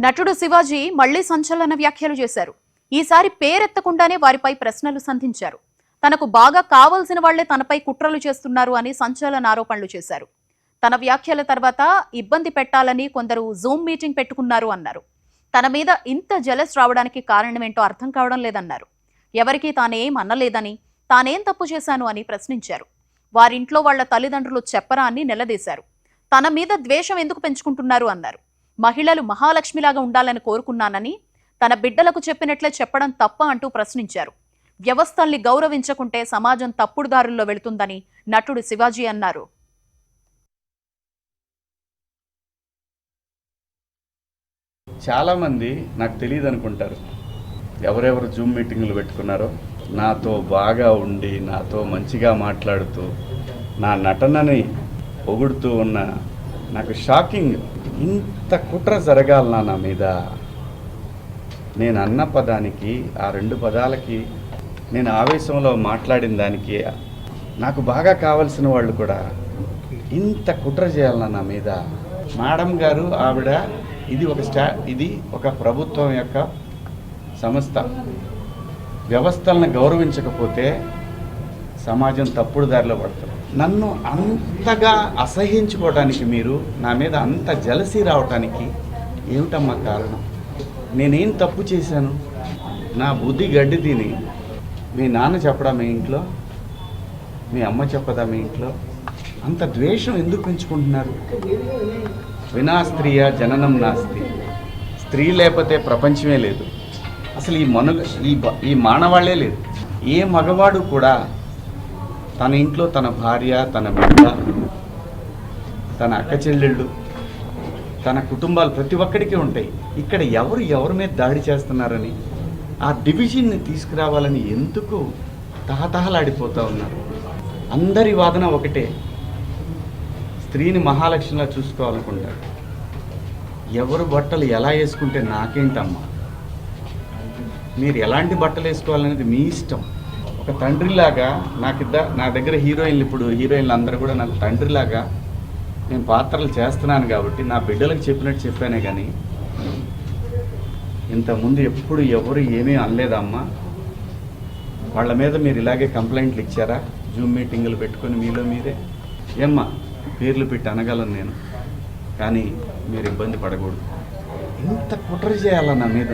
నటుడు శివాజీ మళ్లీ సంచలన వ్యాఖ్యలు చేశారు. ఈసారి పేరెత్తకుండానే వారిపై ప్రశ్నలు సంధించారు. తనకు బాగా కావాల్సిన వాళ్లే తనపై కుట్రలు చేస్తున్నారు అని సంచలన ఆరోపణలు చేశారు. తన వ్యాఖ్యల తర్వాత ఇబ్బంది పెట్టాలని కొందరు జూమ్ మీటింగ్ పెట్టుకున్నారు అన్నారు. తన మీద ఇంత జలస్ రావడానికి కారణమేంటో అర్థం కావడం లేదన్నారు. ఎవరికీ తానేం అనలేదని, తానేం తప్పు చేశాను అని ప్రశ్నించారు. వారింట్లో వాళ్ల తల్లిదండ్రులు చెప్పరా అని నిలదీశారు. తన మీద ద్వేషం ఎందుకు పెంచుకుంటున్నారు అన్నారు. మహిళలు మహాలక్ష్మిలాగా ఉండాలని కోరుకున్నానని, తన బిడ్డలకు చెప్పినట్లే చెప్పడం తప్ప అంటూ ప్రశ్నించారు. వ్యవస్థల్ని గౌరవించకుంటే సమాజం తప్పుడు దారుల్లో వెళుతుందని నటుడు శివాజీ అన్నారు. చాలామంది నాకు తెలియదు అనుకుంటారు. ఎవరెవరు జూమ్ మీటింగులు పెట్టుకున్నారో, నాతో బాగా ఉండి నాతో మంచిగా మాట్లాడుతూ నా నటనని పొగుడుతూ ఉన్న, నాకు షాకింగ్. ఇంత కుట్ర జరగాలనా నా మీద? నేను అన్న పదానికి, ఆ 2 పదాలకి, నేను ఆవేశంలో మాట్లాడిన దానికి నాకు బాగా కావాల్సిన వాళ్ళు కూడా ఇంత కుట్ర చేయాలనా నా మీద? మేడం గారు, ఆవిడ ఇది ఒక ప్రభుత్వం యొక్క సంస్థ. వ్యవస్థలను గౌరవించకపోతే సమాజం తప్పుడు దారిలో పడతారు. నన్ను అంతగా అసహించుకోవడానికి, మీరు నా మీద అంత జలసీ రావటానికి ఏమిటమ్మా కారణం? నేనేం తప్పు చేశాను? నా బుద్ధి గడ్డి తిని మీ నాన్న చెప్పడా మీ ఇంట్లో? మీ అమ్మ చెప్పదా మీ ఇంట్లో? అంత ద్వేషం ఎందుకు పెంచుకుంటున్నారు? వినా స్త్రీయ జననం నాస్తి. స్త్రీ లేకపోతే ప్రపంచమే లేదు. అసలు ఈ మానవాళ్లే లేదు. ఏ మగవాడు కూడా తన ఇంట్లో తన భార్య, తన బిడ్డ, తన అక్క చెల్లెళ్ళు, తన కుటుంబాలు ప్రతి ఒక్కడికి ఉంటాయి. ఇక్కడ ఎవరి మీద దాడి చేస్తున్నారని, ఆ డివిజన్ని తీసుకురావాలని ఎందుకు తహతహలాడిపోతూ ఉన్నారు? అందరి వాదన ఒకటే, స్త్రీని మహాలక్ష్మిలా చూసుకోవాలనుకుంటారు. ఎవరు బట్టలు ఎలా వేసుకుంటే నాకేంటమ్మా? మీరు ఎలాంటి బట్టలు వేసుకోవాలనేది మీ ఇష్టం. ఒక తండ్రిలాగా నా దగ్గర హీరోయిన్లు అందరూ కూడా నాకు తండ్రిలాగా నేను పాత్రలు చేస్తున్నాను కాబట్టి నా బిడ్డలకు చెప్పినట్టు చెప్పానే కానీ ఇంతకుముందు ఎప్పుడు ఎవరు ఏమీ అనలేదమ్మా. వాళ్ళ మీద మీరు ఇలాగే కంప్లైంట్లు ఇచ్చారా? జూమ్ మీటింగులు పెట్టుకొని మీలో మీరే? ఏమ్మా, పేర్లు పెట్టి అనగలను నేను, కానీ మీరు ఇబ్బంది పడకూడదు. ఇంత కుట్ర చేయాలన్న మీద